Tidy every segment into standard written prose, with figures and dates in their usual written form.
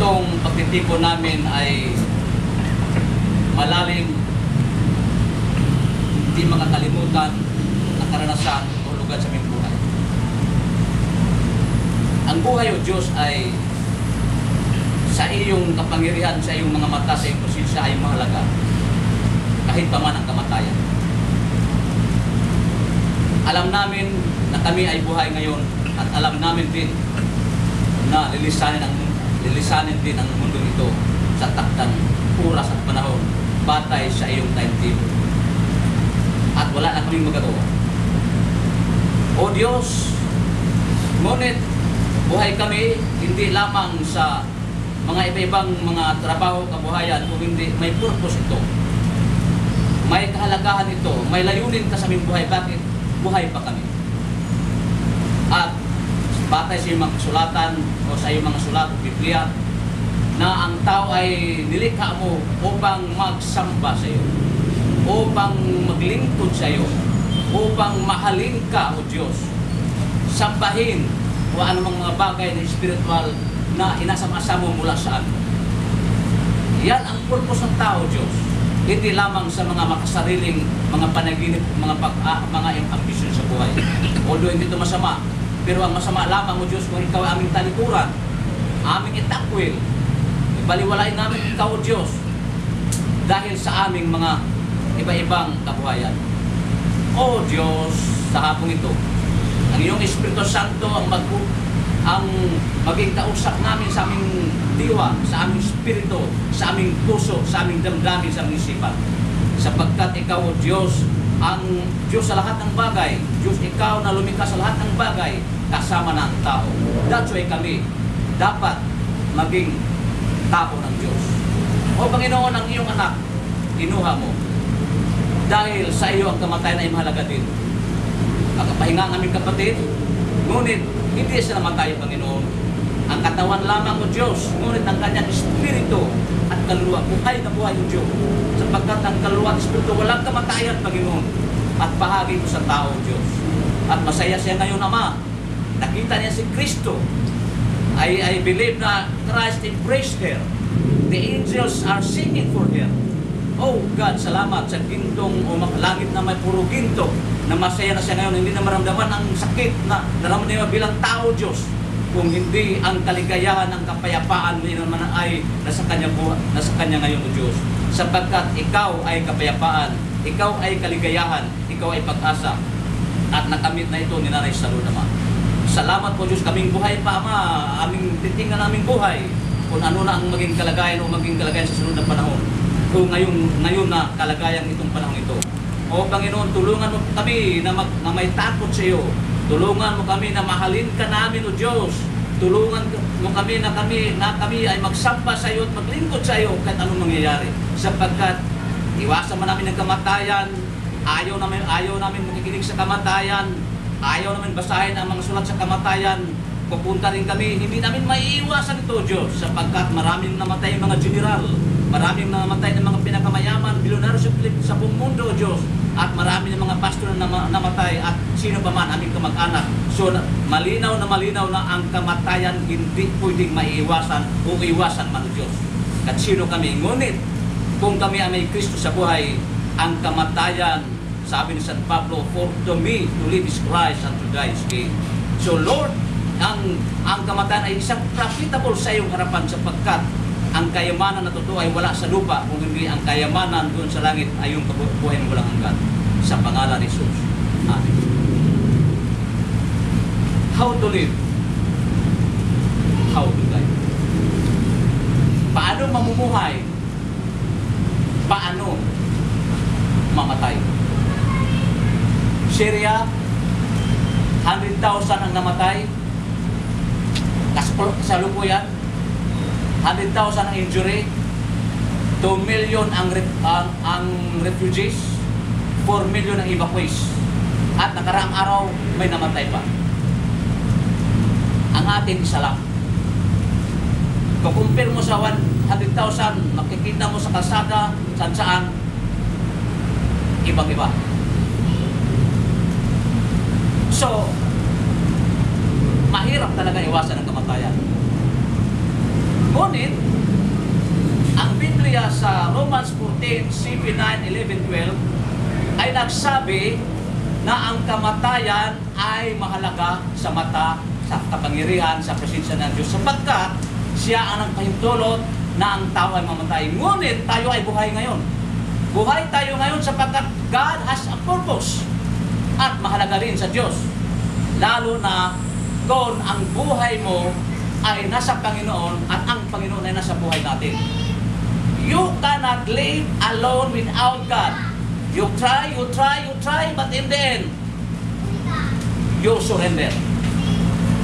itong pagtitipon namin ay malalim, hindi makakalimutan na karanasan o lugar sa aming buhay. Ang buhay o Diyos ay sa iyong kapangyarihan, sa iyong mga mata, sa iyong prosesya ay mahalaga kahit pa man ang kamatayan. Alam namin na kami ay buhay ngayon at alam namin din na lilisanin din ang mundo ito sa takdang oras at panahon batay sa iyong timetable. At wala na kaming magagawa. O Diyos, ngunit buhay kami hindi lamang sa mga iba-ibang mga trabaho, kabuhayan, kung hindi may purpose ito. May kahalagahan ito, may layunin ka sa aming buhay. Bakit buhay pa kami? At batay sa iyong mga kasulatan o sa iyong mga sulat o Biblia na ang tao ay nilikha mo upang magsamba sa iyo, upang maglingkod sa iyo, upang mahalin ka o Diyos, sambahin o anumang mga bagay na spiritual na inasam-asam mo mula sa amin. Yan ang purpose ng tao, Diyos. Hindi lamang sa mga makasariling mga panaginip, mga ambisyon sa buhay. Although hindi ito masama, pero ang masama lamang o Diyos kung ikaw ay aming talikuran, aming itakwil, ibaliwalain namin ikaw o Diyos dahil sa aming mga iba-ibang kabuhayan. O Diyos, sa hapong ito, ang iyong Espiritu Santo ang maging kausap namin sa aming diwa, sa aming espiritu, sa aming puso, sa aming damdamin, sa aming isipan. Sapagkat ikaw o Diyos, ang Diyos sa lahat ng bagay. Diyos, ikaw na lumikha sa lahat ng bagay, kasama na ang tao. That's why kami dapat maging tao ng Diyos. O Panginoon, ang iyong anak, kinuha mo. Dahil sa iyo ang kamatayan ay mahalaga din. Nakapahinga ang aming kapatid, ngunit hindi siya namatay, Panginoon. Ang katawan lamang o Diyos, ngunit ang kanyang espiritu at kaluluwa, buhay na buhay o Diyos. Sapagkat ang kaluluwa at espiritu walang kamatayan, Panginoon. At bahagi ko sa tao, Diyos. At masaya siya ngayon, Ama. Nakita niya si Kristo. I believe na Christ embraced her. The angels are singing for her. Oh God, salamat sa gintong o langit na may puro ginto na masaya na siya ngayon, hindi na maramdaman ang sakit na naramdaman niya bilang tao, Diyos. Kung hindi ang kaligayahan, ang kapayapaan niya naman ay nasa kanya ngayon, O Diyos. Sapagkat ikaw ay kapayapaan, ikaw ay kaligayahan, ikaw ay pag-asa. At nakamit na ito ni Nanay Salud, Ama. Salamat po, Diyos, kaming buhay pa, Ama, aming titingnan naming buhay. Kung ano na ang maging kalagayan o maging kalagayan sa sunod na panahon. Kung ngayon na kalagayan itong panahon ito. O Panginoon, tulungan mo kami na may takot sa iyo. Tulungan mo kami na mahalin ka namin, O Diyos. Tulungan mo kami na kami ay magsamba sa iyo at maglingkod sa iyo kahit anong mangyayari. Sapagkat iwasan man namin ang kamatayan, ayaw namin makikinig sa kamatayan, ayaw namin basahin ang mga sulat sa kamatayan. Pupunta rin kami, hindi namin maiiwasan ito, Diyos, sapagkat maraming namatay mga general, maraming namatay ng mga pinakamayaman, bilyonaryo sa buong mundo, Diyos, at marami ng mga pastor na namatay at sino pa man aming kamag-anak. So, malinaw na ang kamatayan hindi pwedeng maiiwasan o iwasan man, Diyos. At sino kami? Ngunit, kung kami ay may Kristo sa buhay, ang kamatayan, sabi ni San Pablo, for to me to live is Christ and to die is gain. So, Lord, ang kamatayan ay isang profitable sa iyong harapan sapagkat ang kayamanan na totoo ay wala sa lupa, kung hindi ang kayamanan doon sa langit ay yung buhay ng walang hanggan. Sa pangalan ni Jesus. Amen. How to live? How to die? Paano mamumuhay? Paano mamatay? Syria, 100,000 ang namatay. Kasalukuyan, 100,000 ang injury, 2 million ang refugees, 4 million ang evacuees. At nakaraang araw, may namatay pa. Ang atin isa lang. Kung compare mo sa 100,000, makikita mo sa kalsada, saan, ibang-iba. So, mahirap talaga iwasan ang kamatayan. Ngunit, ang Biblia sa Romans 14, 7, 9, 11, 12 ay nagsabi na ang kamatayan ay mahalaga sa mata, sa kapangyarihan, sa presensya ng Diyos, sapagkat siya ang nagpahintulot na ang tao ay mamatay. Ngunit tayo ay buhay ngayon. Buhay tayo ngayon sapagkat God has a purpose at mahalaga rin sa Diyos. Lalo na kung ang buhay mo ay nasa Panginoon at ang Panginoon ay nasa buhay natin. You cannot live alone without God. You try, but in the end, you surrender.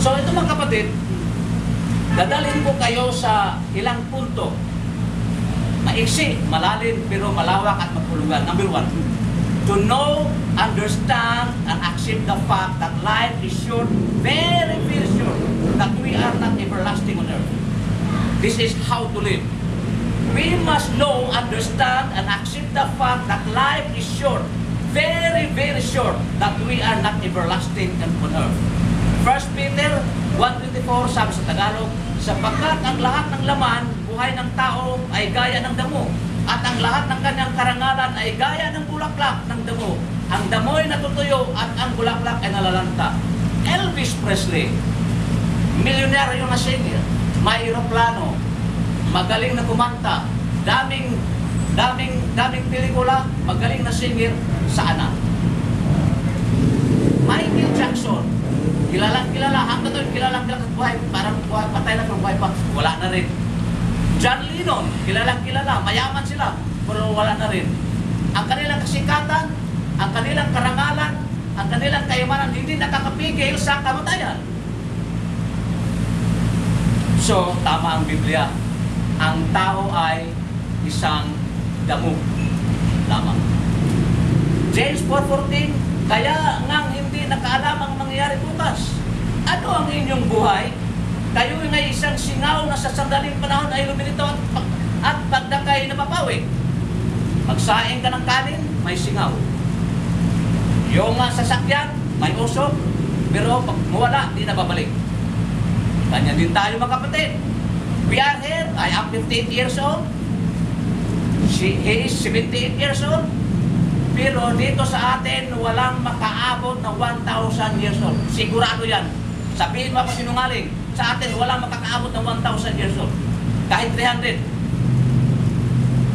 So ito mga kapatid, dadalhin ko kayo sa ilang punto. Maiksi, malalim, pero malawak at magpulugan. Number 1, to know, understand, and accept the fact that life is short, very, very short, that we are not everlasting on earth. This is how to live. We must know, understand, and accept the fact that life is short, very, very short, that we are not everlasting on earth. 1 Peter 1:24 sabi sa Tagalog, sapagkat ang lahat ng laman, buhay ng tao ay gaya ng damo, at ang lahat ng kanyang karangalan ay gaya ng bulaklak ng damo. Ang damo ay natutuyo at ang bulaklak ay nalalanta. Elvis Presley, milyonaryo na singer, may aeroplano, magaling na kumanta, daming pelikula, magaling na singer, sana. Michael Jackson, kilalang hanggang doon kilalang buhay, parang buhay, patay na pero buhay pa, wala na rin. John Lennon, kilalang mayaman sila, pero wala na rin. Ang kanilang kasikatan, ang kanilang karangalan, ang kanilang kayamanan, hindi nakakapigil sa kamatayan. So, tama ang Biblia. Ang tao ay isang damo lamang. James 4:14, kaya ngang hindi nakaalam ang mangyayari bukas. Ano ang inyong buhay? Kayo ngay isang singaw na sa sandaling panahon ay lumilito at pagdakay na mapawi. Magsaing ka ng kanin, may singaw. Yung sasakyan, may usok, pero pag mawala, di na babalik. Kanya din tayo mga kapatid. We are here, I am 58 years old. He is 78 years old. Pero dito sa atin, walang makaabot na 1,000 years old. Sigurado yan. Sabihin mo ako sinungaling. Sa atin, walang makakaabot ng 1,000 years old. Kahit 300.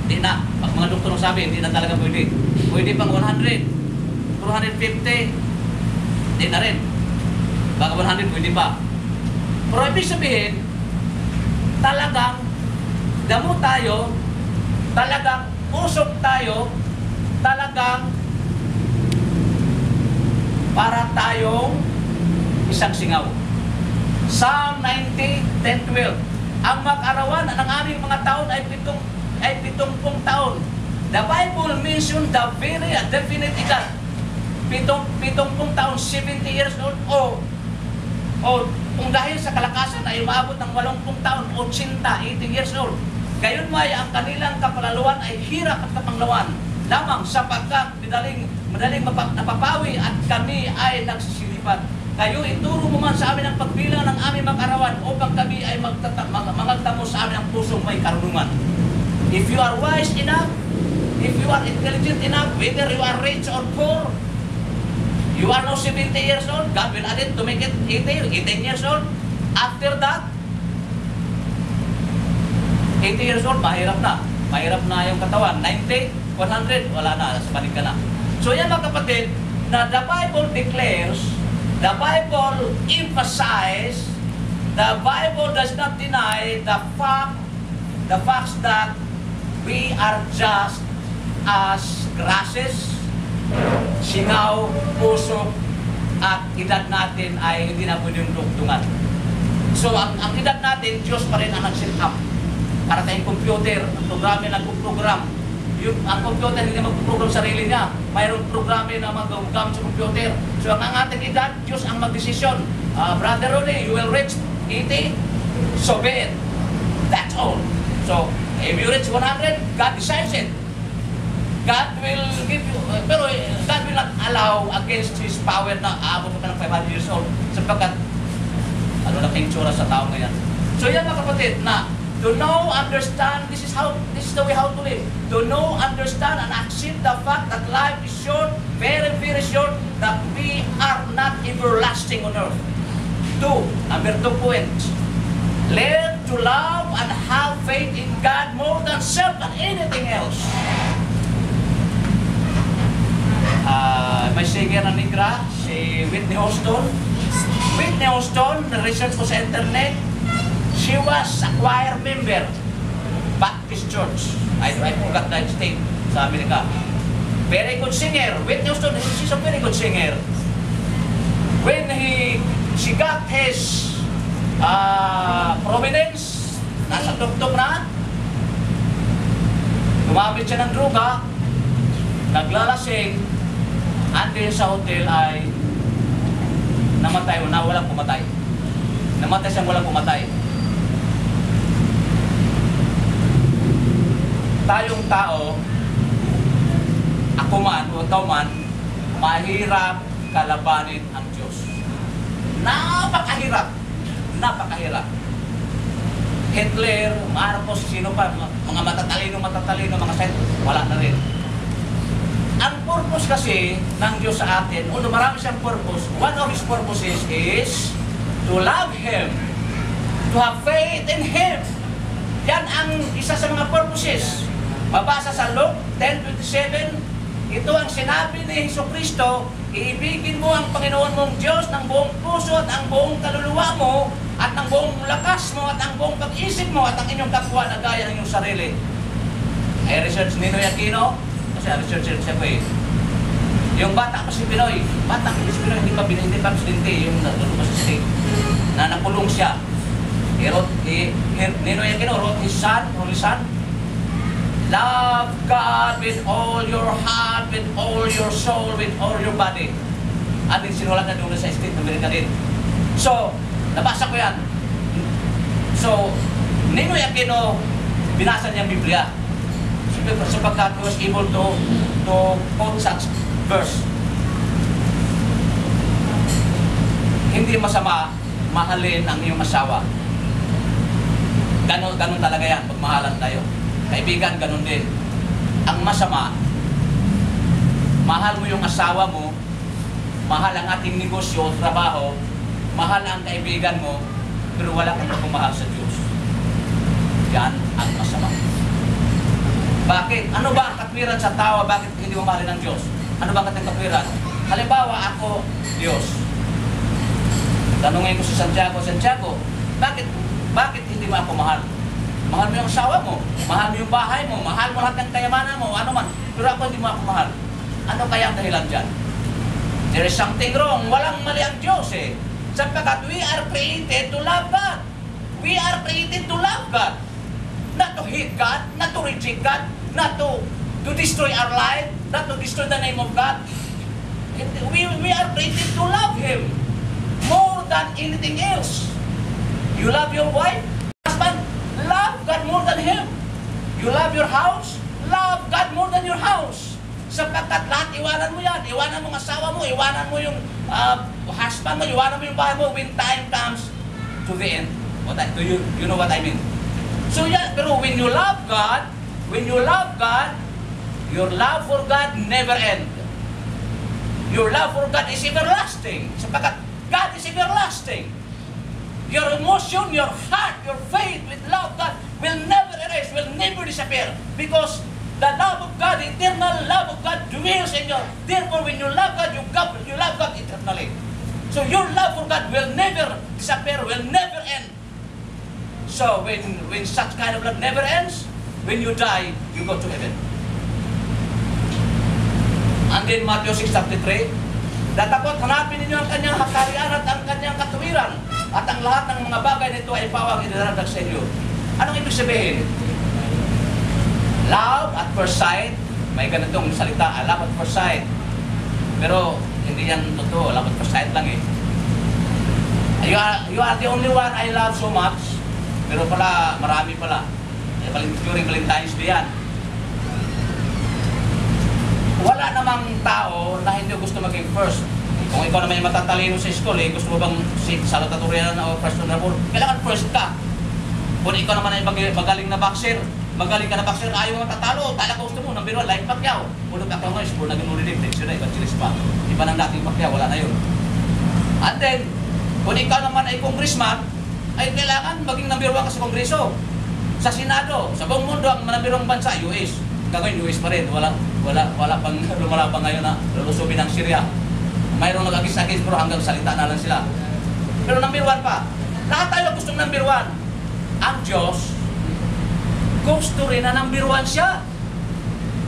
Hindi na. Pag mga doktor sabi, hindi na talaga pwede. Pwede pang 100. 250. Hindi na rin. Baka 100, pwede pa. Pero ibig sabihin, talagang damo tayo, talagang usok tayo, talagang para tayong isang singaw. Psalm 90, 10-12. Ang mag-arawan ng aming mga taon ay 70 taon. The Bible mentions the very definite edad. 70 taon, 70 years old, o kung dahil sa kalakasan ay umaabot ng 80 taon, 80 years old. Gayon may ang kanilang kapalaluan ay hirap at kapanglawan lamang sapagkat madaling napapawi at kami ay nagsisilipat. Kayo ituro mo man sa amin ang pagbilang ng aming mag-arawan upang kami ay magtamo sa amin ang pusong may karunungan. If you are wise enough, if you are intelligent enough, whether you are rich or poor, you are now 70 years old, God will add it to make it 80 years old. After that, 80 years old, mahirap na. Mahirap na yung katawan. 90, 100, wala na, sa panig ka na. So yan mga kapatid, na the Bible declares, the Bible emphasizes, the Bible does not deny the facts that we are just as grasses, singaw, puso, at edad natin ay hindi na pwedeng dugtungan. So ang edad natin, Diyos pa rin ang nag-set up. Para tayong computer, ang programa nag-program. Ang computer hindi mag-program sarili niya. Mayroong programa na mag-gamit sa computer. So ang ating edad, Diyos ang mag-desisyon. Brother Ronnie, you will reach 80, so be it. That's all. So, if you reach 100, God decides it. God will give you, pero God will not allow against His power na aabot ka ng 500 years old sapagkat ano na kayong tsura sa tao ngayon. So yan mga kapatid, na To know, understand, this is the way how to live. To know, understand, and accept the fact that life is short, very, very short, that we are not everlasting on earth. Number 2 point. Learn to love and have faith in God more than self and anything else. May singer na negra, si Whitney Houston. Whitney Houston, na-research ko sa internet, she was a choir member, Baptist Church. I forgot that state sa Amerika. Very good singer. Whitney Houston, she's a very good singer. When she got his providence, nasa tuktok na, gumamit siya ng droga, naglalasing, andin sa hotel ay namatay o walang pumatay. Namatay siyang walang pumatay. Tayong tao, ako man o ikaw man, mahirap kalabanin ang Diyos. Napakahirap. Napakahirap. Hitler, Marcos, sino pa, mga matatalino, mga set, wala na rin. Ang purpose kasi ng Diyos sa atin, although marami siyang purpose, one of His purposes is to love Him, to have faith in Him. Yan ang isa sa mga purposes. Mabasa sa Luke 10:27, ito ang sinabi ni Jesucristo, iibigin mo ang Panginoon mong Diyos ng buong puso at ang buong kaluluwa mo at ang buong lakas mo at ang buong pag-isip mo at ang inyong kapwa na gaya ng iyong sarili. Ay research ni Ninoy Aquino, kasi research siya po eh. Yung bata pa si Pinoy, hindi pa presidente, yung nagluto sa state, na napulong siya. Ninoy Aquino wrote his son, love God with all your heart, with all your soul, with all your body. At din sinulat na doon sa state ng Amerika din. So, nabasa ko yan. So, Ninoy Aquino, binasa niya ang Biblia. Sapagkat he was able to quote such verse. Hindi masama mahalin ang iyong asawa. Ganon talaga yan, pagmahalan tayo. Kaibigan, ganun din. Ang masama, mahal mo yung asawa mo, mahal ang ating negosyo, trabaho, mahal ang kaibigan mo, pero wala kang pagmamahal sa Diyos. Yan ang masama. Bakit? Ano ba ang katwiran sa tao? Bakit hindi mo mahalin ng Diyos? Ano ba ang katwiran? Halimbawa, ako, Diyos. Tanungin ko si Santiago, bakit hindi mo ako mahal? Mahal mo yung asawa mo, mahal mo yung bahay mo, mahal mo lahat ng kayamanan mo, ano man. Pero ako hindi mo ako mahal. Ano kaya ang dahilan dyan? There is something wrong. Walang mali ang Diyos eh. Sapagkat we are created to love God. We are created to love God. Not to hate God, not to reject God, not to destroy our life, not to destroy the name of God. We are created to love Him more than anything else. You love your wife, husband, love God more than Him. You love your house, love God more than your house. Sapagkat lahat, iwanan mo yan. Iwanan mo ang asawa mo, iwanan mo yung husband mo, iwanan mo yung bahay mo when time comes to the end. You know what I mean? So yeah, pero when you love God, your love for God never ends. Your love for God is everlasting. Sapagkat God is everlasting. Your emotion, your heart, your faith with love God will never erase, will never disappear. Because the love of God, the eternal love of God dwells in you. Therefore, when you love God, you love God eternally. So your love for God will never disappear, will never end. So when such kind of love never ends, when you die, you go to heaven. And then Matthew 6:33, datapot hanapin ninyo ang kanyang hakarian at ang kanyang katuwiran, at ang lahat ng mga bagay nito ay pawang idaradag sa inyo. Anong ibig sabihin? Love at first sight, may ganitong salita, love at first sight. Pero hindi yan totoo, love at first sight lang eh. You are the only one I love so much. Pero pala, marami pala. During Valentine's Day yan. Wala namang tao na hindi gusto maging first. Kung ikaw naman yung matatalino sa school, gusto mo bang salutatorian o first on the board, kailangan first ka. Kung ikaw naman ay magaling na boxer, ayaw mo tatalo, talaga gusto mo, number 1, like Pacquiao. Puno ka ngayon, siguro naging ulitin, next year na, ibang chilis pa. Iba ng dating Pacquiao, wala na yun. And then, kung ikaw naman ay congressman, ay kailangan maging number 1 ka sa kongreso, sa Senado, sa buong mundo, ang number 1 bansa, US. Gagawin US pa rin, wala pang lumalabang ngayon na lulusubin ng Syria. Mayroong nag-agis-agis, pero hanggang salita na lang sila. Pero number 1 pa. Lahat tayo gustong number 1. Ang Diyos, gusto rin na number 1 siya.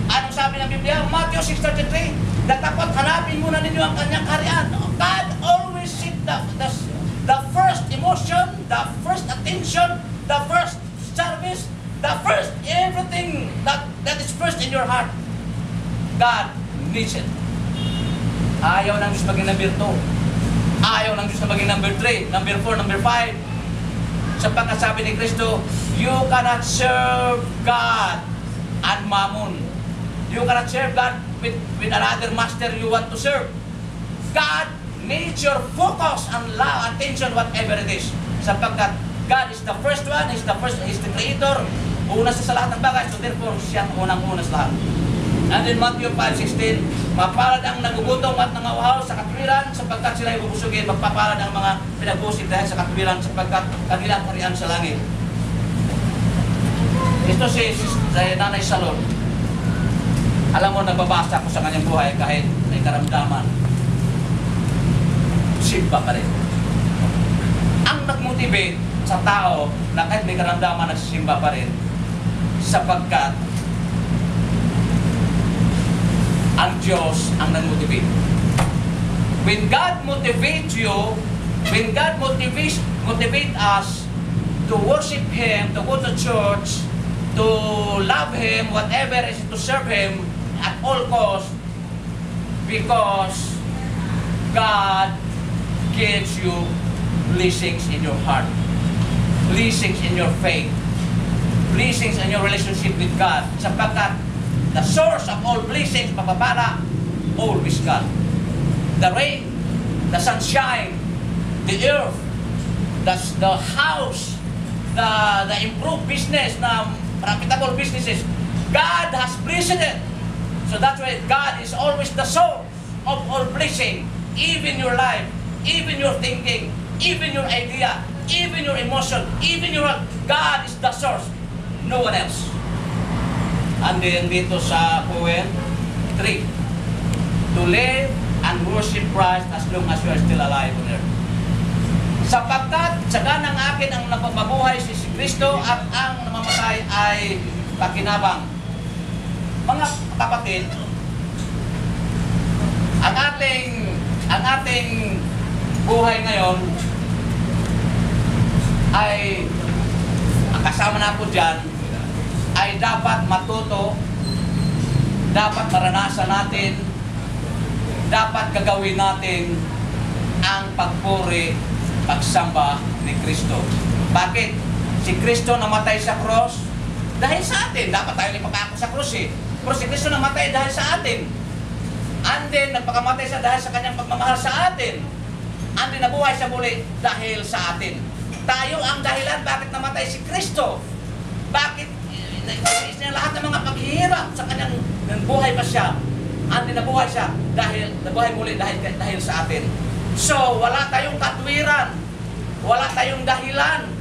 Anong sabi ng Biblia? Matthew 6:33, dapat hanapin muna ninyo ang kanyang kaharian. God always seek the first emotion, the first attention, the first service, the first everything that is first in your heart. God needs it. Ayaw ng Diyos maging number 2. Ayaw ng Diyos na maging number 3, number 4, number 5. Sapagkat sabi ni Kristo, you cannot serve God and mammon. You cannot serve God with another master you want to serve. God needs your focus and love, attention, whatever it is. Sapagkat God is the first one, He's the creator. Una sa lahat ng bagay, so therefore, siya ang unang-una sa lahat. And in Matthew 5:16, mapalad ang nagugutom at nangawahaw sa katwiran sapagkat sila ay bubusugin. Magpapalad ang mga pinag-usig dahil sa katwiran sapagkat kanilang harian sa langit. Ito si Nanay Salon. Alam mo, nagbabasa ko sa kanyang buhay kahit may karamdaman. Simba pa rin. Ang nag-motivate sa tao na kahit may karamdaman, nagsisimba pa rin sapagkat ang Diyos ang nag-motivate. When God motivates you, when God motivate us to worship Him, to go to church, to love Him, whatever is to serve Him at all costs, because God gives you blessings in your heart, blessings in your faith, blessings in your relationship with God, sapagkat the source of all blessings, papapala, always God. The rain, the sunshine, the earth, the house, the improved business, na profitable businesses, God has blessed it. So that's why God is always the source of all blessing, even your life, even your thinking, even your idea, even your emotion, even your God is the source, no one else. And then dito sa poem 3, to live and worship Christ as long as you are still alive on earth. Sapagkat sagan ng akin ang napapabuhay si Kristo at ang namamatay ay pakinabang. Mga kapatid, ang ating buhay ngayon ay, ang kasama na po dyan, ay dapat matuto, dapat maranasan natin, dapat gagawin natin ang pagpuri, pagsamba ni Kristo. Bakit? Si Kristo namatay sa cross dahil sa atin. Dapat tayo ipapako sa cross eh. Pero si Kristo namatay dahil sa atin. And then, nagpakamatay siya dahil sa kanyang pagmamahal sa atin. And then, nabuhay siya muli dahil sa atin. Tayo ang dahilan bakit namatay si Kristo. Bakit nais niya lahat ng mga paghihirap sa kanyang buhay pa siya. Andi nabuhay siya dahil nabuhay muli dahil sa atin. So wala tayong katwiran, wala tayong dahilan,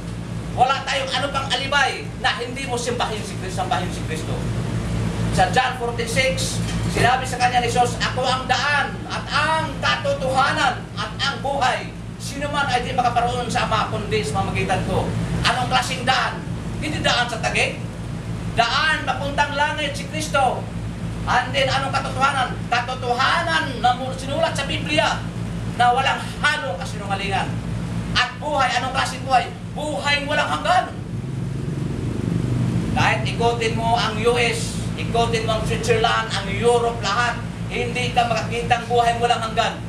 wala tayong ano pang alibay na hindi mo sambahin si Kristo. Sa John 46, sinabi sa kanya ni Jesus, ako ang daan at ang katotohanan at ang buhay. Sino man ay di makaparoon sa Ama kundi sa pamamagitan ko. Anong klaseng daan? Hindi daan sa tagig. Daan papuntang langit si Kristo. And then anong katotohanan? Katotohanan na sinulat sa Biblia na walang halong kasinungalingan. At buhay, anong klaseng buhay? Buhay walang hanggan. Kahit ikotin mo ang US, ikotin mo ang Switzerland, ang Europe, lahat, hindi ka makakita ang buhay walang hanggan.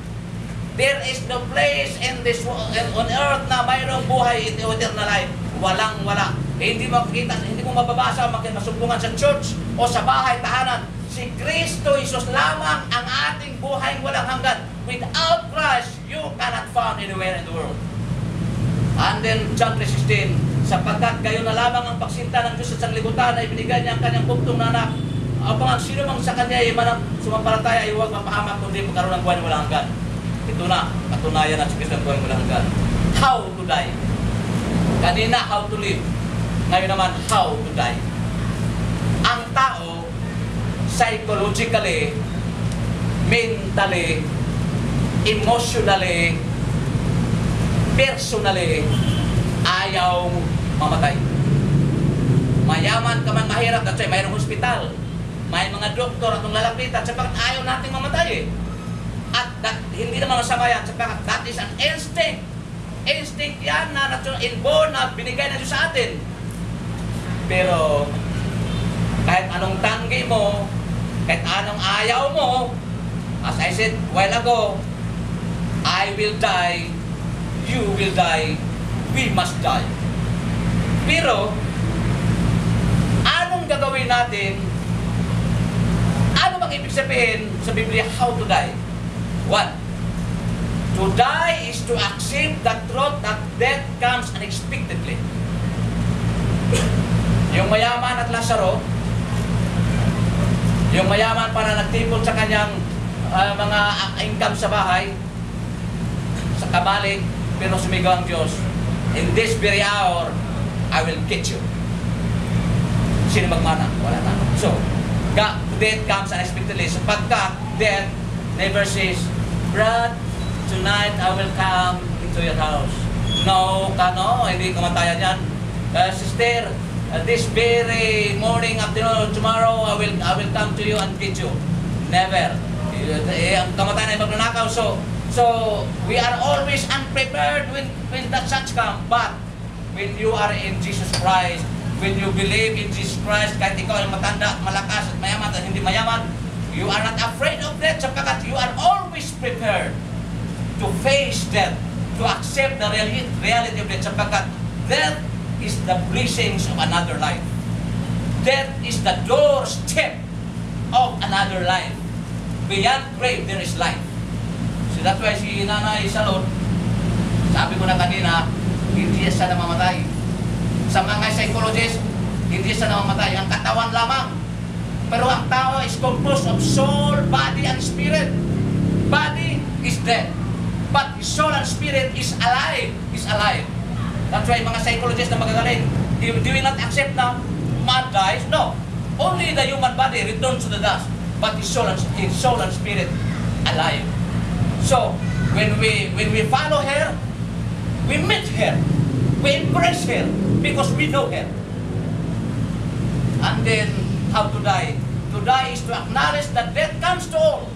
There is no place in this on earth na mayroong buhay eternal life. Walang-wala. Hindi mo makikita, hindi mo mababasa o masumpungan sa church o sa bahay, tahanan. Si Kristo Jesus lamang ang ating buhay walang hanggan. Without Christ, you cannot find anywhere in the world. And then John 3:16, sapagkat gayon na lamang ang pagsinta ng Diyos sa sanglibutan ay binigay niya ang kanyang buktong na anak upang ang sino mang sa kanya ay sumampalataya ay huwag mapahamak kundi magkaroon ng buhay na walang hanggan. Ito na, patunayan na si Kristo ang buhay na walang hanggan. How to die. Kanina, how to live. Ngayon naman, how to die. Ang tao, psychologically, mentally, emotionally, personally, ayaw mamatay. Mayaman ka man, mahirap, that's why mayroong hospital. May mga doktor at lalapitan sapagkat ayaw nating mamatay eh. At hindi naman masama yan sapagkat that is an instinct. Instinct yan na inborn na binigay na Diyos sa atin. Pero kahit anong tanggi mo, kahit anong ayaw mo, as I said a while ago, I will die, you will die, we must die. Pero anong gagawin natin? Ano bang ibig sabihin sa Biblia, how to die? One, to die is to accept the truth that death comes unexpectedly. Yung mayaman at Lazaro, yung mayaman para nagtipon sa kanyang mga income sa bahay, sa kabalik, pero sumigaw ang Diyos, in this very hour, I will get you. Sino magmana? Wala na. So, death comes unexpectedly. Sapagkat death never says, Brad, tonight I will come into your house. No, hindi kamatayan yan. Sister, this very morning, afternoon, tomorrow, I will come to you and get you. Never. Ang kamatayan ay magnanakaw. So we are always unprepared when that such come. But when you are in Jesus Christ, when you believe in Jesus Christ, kahit ikaw ay matanda, malakas at mayaman at hindi mayaman, you are not afraid of death sapagkat you are always prepared to face death, to accept the reality of death sapagkat death is the blessings of another life. Death is the doorstep of another life. Beyond grave, there is life. So that's why si Nanay Salud, sabi ko na kanina, hindi siya namamatay. Sa mga psychologists, hindi siya namamatay. Ang katawan lamang. Pero ang tao is composed of soul, body, and spirit. Body is dead. But his soul and spirit is alive. Is alive. That's why mga psychologists na magagaling, they will not accept na man dies. No. Only the human body returns to the dust. But his soul and spirit alive. So, when we follow her, we meet her. We embrace her because we know her. And then, how to die? To die is to acknowledge that death comes to all.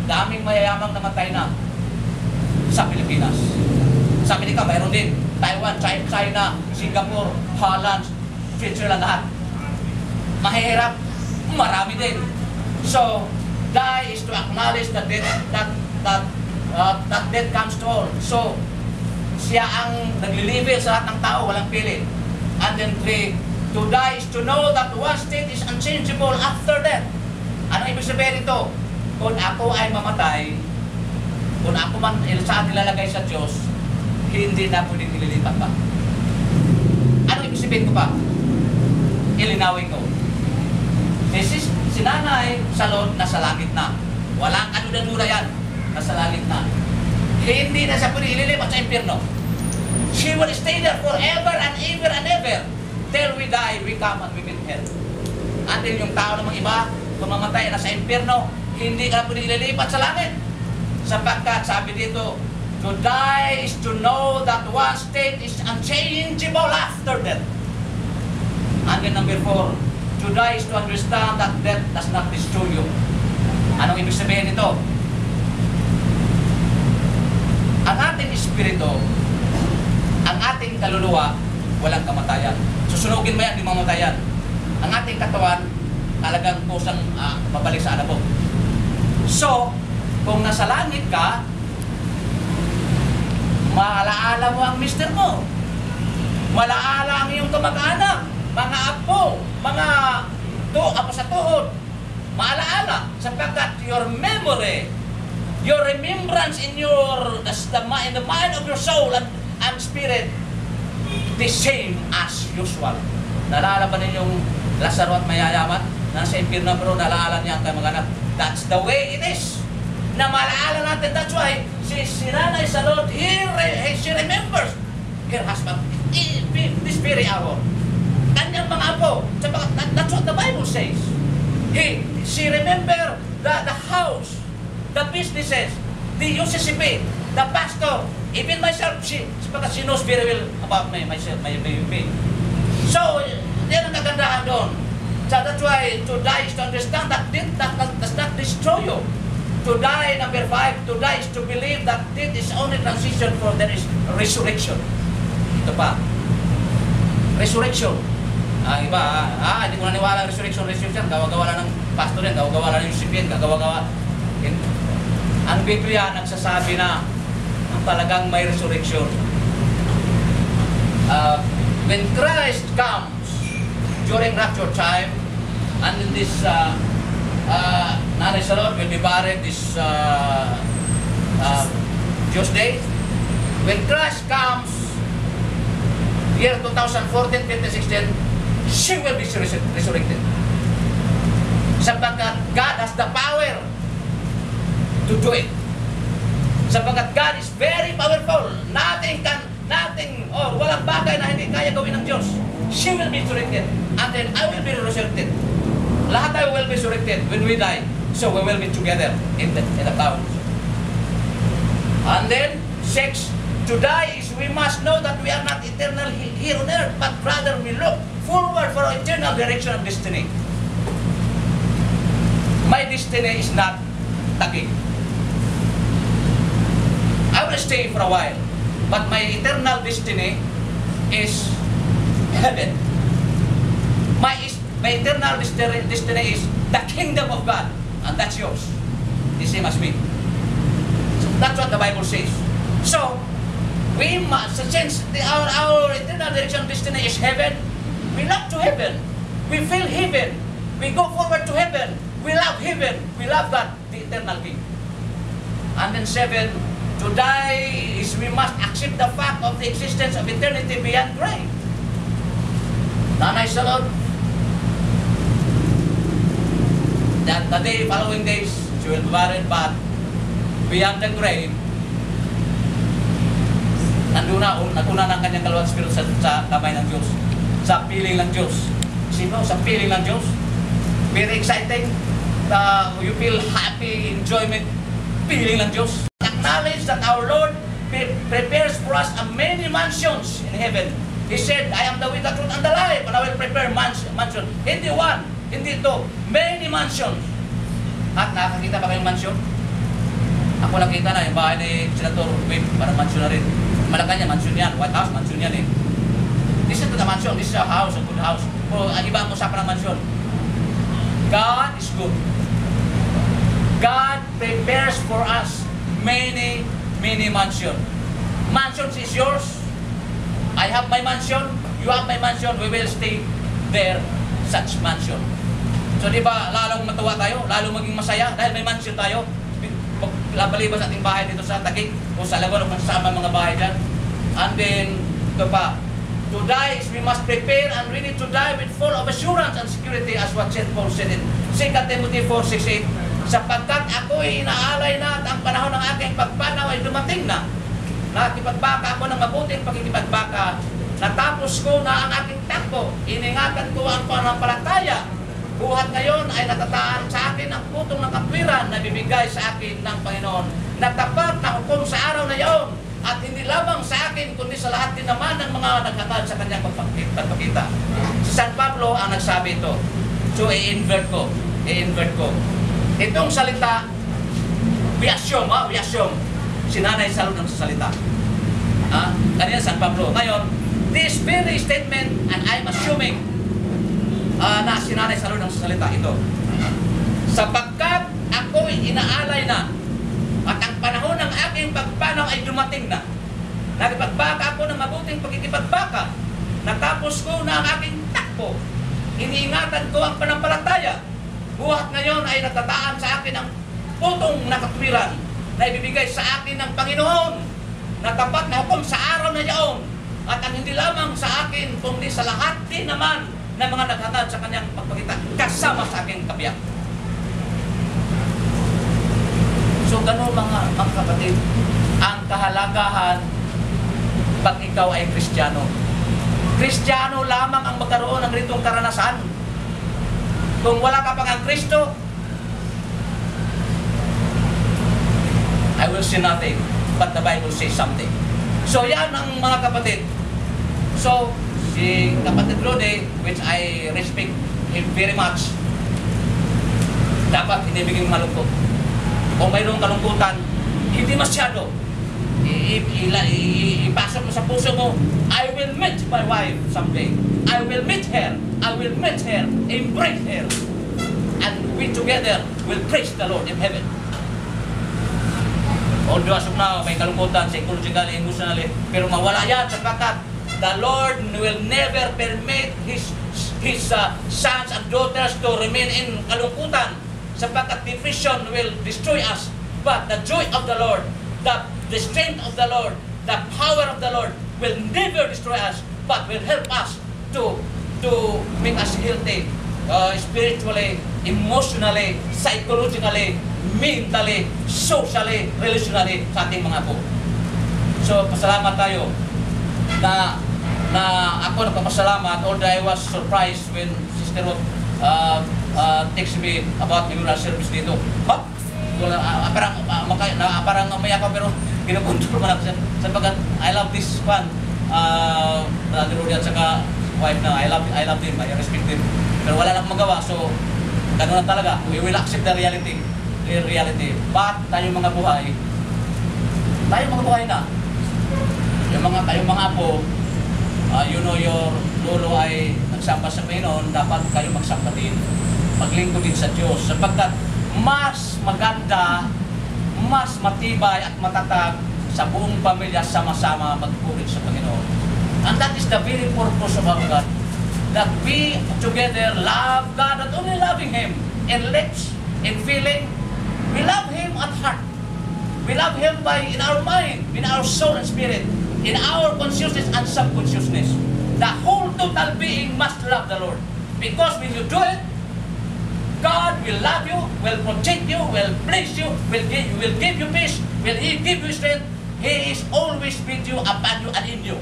Daming mayayamang namatay na sa Pilipinas. Sa Amerika, mayroon din. Taiwan, China, Singapore, Holland, Switzerland, lahat. Mahirap, marami din. So, die is to acknowledge that death comes to all. So, siya ang naglilibil sa lahat ng tao, walang pili. And then 3, to die is to know that one state is unchangeable after death. Ano ibig sabihin ito? Kung ako ay mamatay, kung ako man saan nilalagay sa Diyos, hindi na pwedeng ililipat pa. Ano ibig sabihin ko pa? Ilinawin ko. Si Nanay Salud, nasa langit na. Walang kaduda-duda yan. Nasa langit na. Hindi na siya pwede ililipat sa impyerno. She will stay there forever and ever and ever. Till we die, we come and we meet her. Until yung tao namang iba, kung mamatay na sa impyerno, hindi ka na pwede ililipat sa langit. Sapagkat, sabi dito, to die is to know that one state is unchangeable after death. And then number 4, to die is to understand that death does not destroy you. Anong ibig sabihin nito? Ang ating espiritu, ang ating kaluluwa, walang kamatayan. Susunugin mo yan, di mamatayan. Ang ating katawan, talagang kusang babalik sa alabog. So, kung nasa langit ka, maalaala mo ang mister mo. Malaala ang iyong kamag-anak, mga apo, mga apo sa tuhod. Maalaala, sapagkat your memory, your remembrance in the mind of your soul and spirit the same as usual. Naalala ba ninyong Lazaro at mayayaman? Nasa impyerno pero naalala niya ang kanyang mga anak. That's the way it is. Na maalala natin, that's why si Nanay Salud, she remembers her husband this very hour. Kanyang mga apo. That's what the Bible says. She remember the house, the businesses, the UCCP, the pastor, even myself, she knows very well about myself, my baby. So, yan ang kagandahan doon. So that's why to die is to understand that death does not destroy you. To die, number 5, to die is to believe that death is only transition for there is resurrection. Ito pa. Resurrection. Iba, hindi ko naniwala ang resurrection. Gawa-gawa lang ng pastor yan, gawa-gawa lang ng UCPN, gawa-gawa. Ang Biblia nagsasabi na ang talagang may resurrection. When Christ comes during rapture time, and in this Nanay Salud will be buried this Tuesday. When Christ comes, year 2014, 15, 16, she will be resurrected. Sapagkat God has the power to do it. Sapagkat God is very powerful. Nothing, walang bagay na hindi kaya gawin ng Diyos. She will be resurrected. And then I will be resurrected. Lahat tayo will be resurrected when we die. So we will be together in the clouds. And then, 6, to die is we must know that we are not eternal here on earth, but rather we look forward for eternal direction of destiny. My destiny is not taking. I will stay for a while, but my eternal destiny is heaven. My eternal destiny is the kingdom of God, and that's yours. The same as me. So that's what the Bible says. So, we must, since our eternal direction destiny is heaven, we look to heaven. We feel heaven. We go forward to heaven. We love heaven. We love God, the eternal King. And then 7, to die is we must accept the fact of the existence of eternity beyond grave. Nanay Salud, that the day, following days, she will be buried, but beyond the grave, naguna ng kanyang kalawang spirit sa kamay ng Diyos, sa piling ng Diyos. Sino? Sa piling ng Diyos. Very exciting. You feel happy, enjoyment, piling ng Diyos. Acknowledge that our Lord prepares for us a many mansions in heaven. He said, I am the way, the truth, and the life, and I will prepare mansion. Hindi one, hindi two, many mansions. At nakakita ba kayong mansion? Ako nakita na yung bahay ni Senator Wim, parang mansion na rin. Malacanang mansion yan, White House, mansion yan eh. This is the mansion, this is a house, a good house. O ang iba ang usapan ng mansion. God is good. God prepares for us many mansion. Mansions is yours. I have my mansion, you have my mansion, we will stay there, such mansion. So di ba, lalong matuwa tayo, lalong maging masaya dahil may mansion tayo. Labalibas ating bahay dito sa Taguig o sa Laguna o sa mga bahay dyan. And then, ito pa, to die is we must prepare and ready to die with full of assurance and security as what St. Paul said in 2 Timothy 4:6-8. Sapagkat ako'y inaalay na at ang panahon ng aking pagpanaw ay dumating na. Nakipagbaka ako ng mabuting pakikipagbaka. Natapos ko na ang aking takbo. Iningatan ko ang panampalataya. Buhat ngayon ay natataan sa akin ang putong ng katwiran na bibigay sa akin ng Panginoon. Natapat na hukom sa araw na iyon. At hindi lamang sa akin, kundi sa lahat din naman ng mga naghatag sa kanyang pagpakita. Si San Pablo ang nagsabi ito. So, i-invert ko. Itong salita, we assume. Si Nanay Salud ang sasalita. Kanina San Pablo. Ngayon, this very statement, and I'm assuming na si Nanay Salud ang sasalita ito. Sapagkat ako'y inaalay na at ang panahon ng aking pagpanaw ay dumating na. Nakipagbaka ako ng mabuting pagkikipagbaka. Natapos ko na ang aking takbo. Iniingatan ko ang panampalataya. Buhat ngayon ay natataan sa akin ang putong nakatwiran na ibibigay sa akin ng Panginoon na tapat na hukom sa araw na yaon. At ang hindi lamang sa akin, kundi sa lahat din naman ng mga naghatag sa kanyang pagpakita, kasama sa aking kabiyak. So gano'n mga kapatid, ang kahalagahan pag ikaw ay Kristiyano. Kristiyano lamang ang magkaroon ng ganitong karanasan. Kung wala ka pang ang Kristo, I will say nothing, but the Bible says something. So yan ang mga kapatid. So, si Kapatid Rode, which I respect him very much, dapat hindi biging malungkot. Kung mayroong kalungkutan, hindi masyado. Ipasok mo sa puso mo, I will meet my wife someday. I will meet her. I will meet her. Embrace her. And we together will praise the Lord in heaven. Although asok na may kalungkutan, psychologically, emotionally, pero mawala yan sapagkat the Lord will never permit His sons and daughters to remain in kalungkutan sapagkat depression will destroy us. But the joy of the Lord, the strength of the Lord, the power of the Lord will never destroy us, but will help us to make us healthy, spiritually, emotionally, psychologically, mentally, socially, relationally sa ating mga apo. So, pasalamat tayo na ako nagpapasalamat, although I was surprised when Sister Ruth text me about memorial service dito. Parang umaya pa pero kinukontrol man ako sapagkat I love this one. Brother Rudy at saka wife na I love him, I respect him. Pero wala lang magawa, so gano'n talaga. We will accept the reality. But tayong mga buhay na. Tayong mga apo, your lolo ay nagsamba sa Panginoon, dapat kayo magsamba din. Maglingkod din sa Diyos. Sapagkat mas maganda, mas matibay at matatag sa buong pamilya sama-sama magpuri sa Panginoon. And that is the very purpose of our God. That we together love God, not only loving Him in lips, in feeling, we love Him at heart. We love Him in our mind, in our soul and spirit, in our consciousness and subconsciousness. The whole total being must love the Lord. Because when you do it, God will love you, will protect you, will bless you, will give you peace, will He give you strength. He is always with you, upon you, and in you.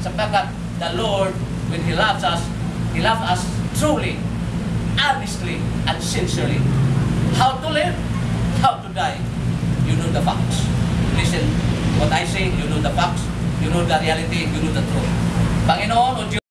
Sapagkat the Lord, when He loves us truly, honestly, and sincerely. How to live? How to die? You know the facts. Listen, what I say, you know the facts, you know the reality, you know the truth. Panginoon, o Diyos,